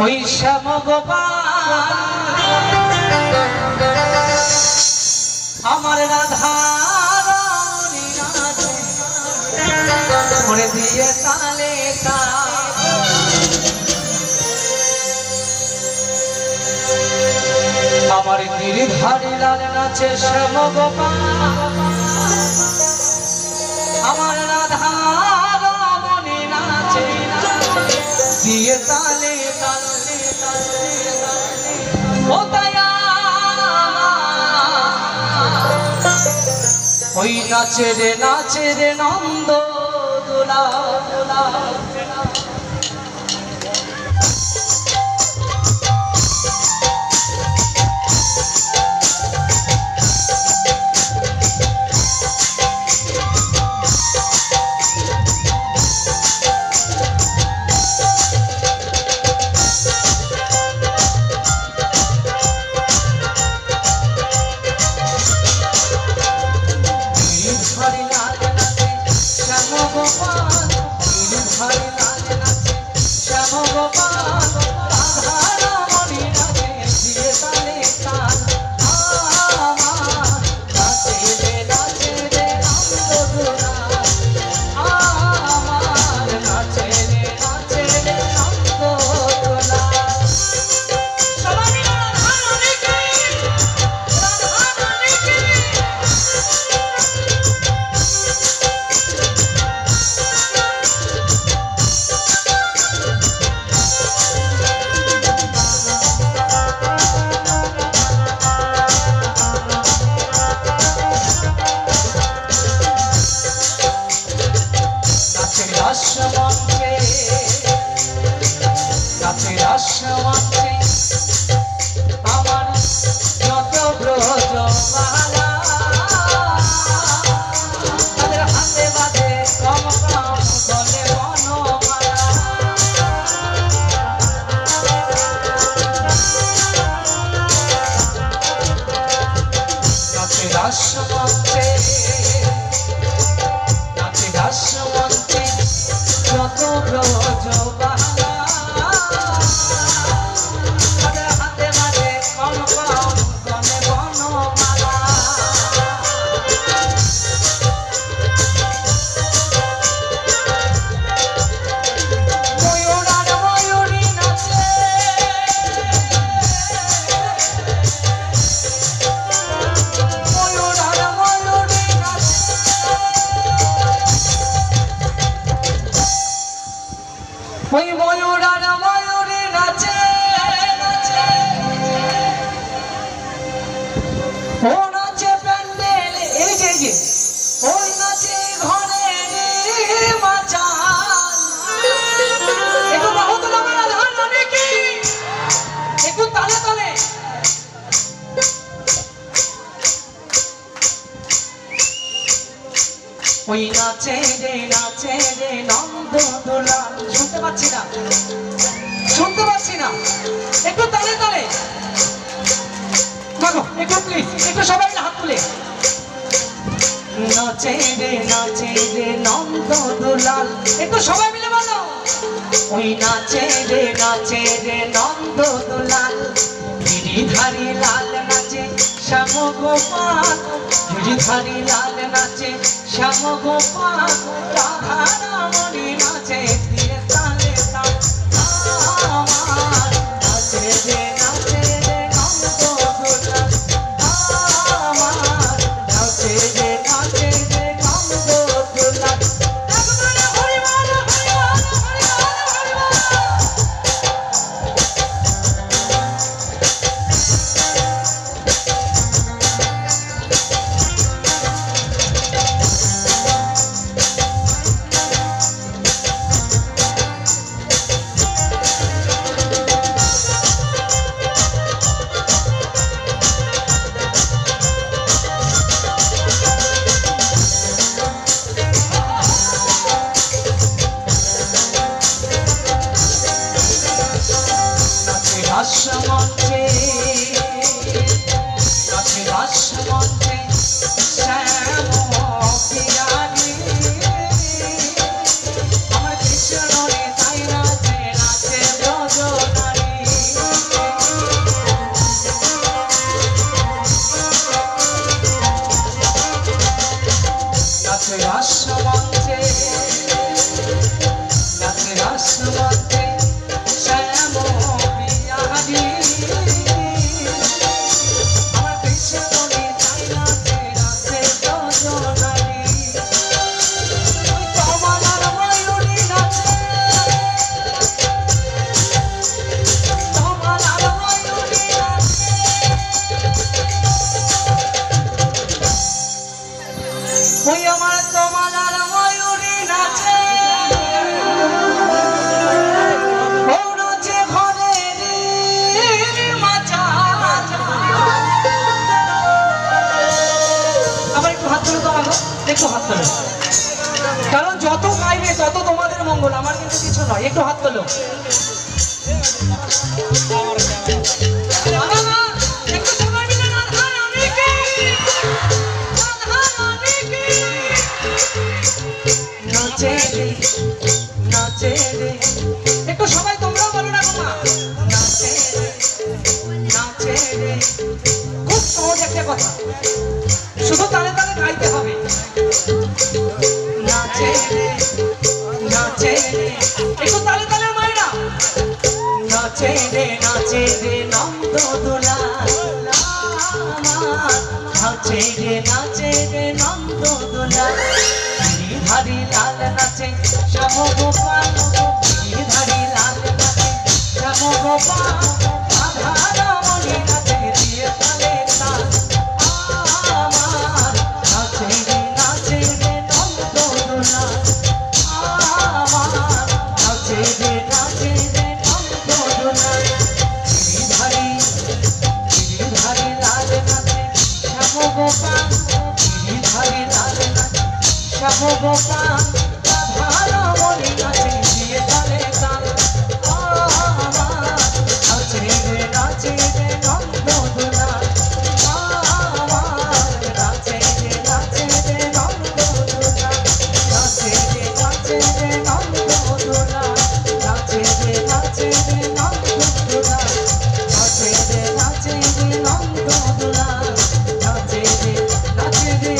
ওই শ্যাম গোপাল আমার রাধা মনে দিয়ে তালে আমার গিরিধারী লাল নাচে শ্যাম গোপাল আমার রাধা রমণী নাচে দিয়ে তালে তালে ও দয়া ওই নাচে রে নন্দ দোলা দোলা আমার যত ব্রজমালা তাদের হাতে বাজে কম কম গলে বনমালা নাচে রাসমন্ত্রে যত ব্রজমালা ওই ময়ূর আর ময়ূরী নাচে ও নাচে প্যান্ডেল এই যে ওই নাচে ঘরে মাচাল একটু বাহু তোলা মারা ধান নাকি একটু তালে তালে ওই নাচে রে নন্দ দোলাল শুনতে পাচ্ছি না একটু তালে তালে মাগো একটু প্লিজ একটু সবাই হাত তুলে নাচে রে নন্দ দোলাল একটু সবাই মিলে বলো ওই নাচে রে নন্দ দোলাল গিরিধারী লাল নাচে শ্যাম গোপাল গিরিধারী লাল নাচে শ্যাম গোপাল রাধা রমণী নাচে দিয়ে তালে তাল আমার নাচে রে নন্দ দোলাল আমার নাচে রে নন্দ দোলাল একবারে হরি বল হরি বল হরি বল হরি রাসমন্ত্রে শ্যাম পিয়ারি আমার কৃষ্ণ রে তাই নাচে ব্রজ নারী শাশ্বতে শ্যাম বিহারী আমার কৃষ্ণ মনে চাই নাচে নাচে যোজনারি ওই কমলার ময়ূরী নাচে কমলার ময়ূরী নাচে ওই আমার কমলার ময়ূরী নাচে একটু হাত তোলো কারণ যত গাইবে তত তোমাদের মঙ্গল আমার কিন্তু কিছু নয় একটু হাত তোলো নাচে রে নাচে রে একটু সবাই তোমরাও বলো না বাবা নাচে রে নাচে রে খুব সহজ একটা কথা শুধু তালে তালে গাইতে হবে নাচে রে নাচে রে একটু তালে তালে মায়েরা নাচে রে নন্দ দোলা নাচে রে নন্দ দোলা ধারি লাল নাচে শ্যাম গোপাল ধারি লাল নাচে শ্যাম গোপাল রাধারমণী নাচে দিয়ে তালে তাল নাচে রে নন্দ দোলা নাচে রে নন্দ দোলা ধারি লাল নাচে শ্যাম গোপাল ধারি লাল নাচে শ্যাম গোপাল রাধারমণী নাচে দিয়ে তালে তাল নাচে রে নন্দ দোলা নাচে রে নন্দ দোলা নাচে রে নন্দ দোলা নাচে রে নন্দ দোলা নাচে রে নন্দ দোলা নাচে রে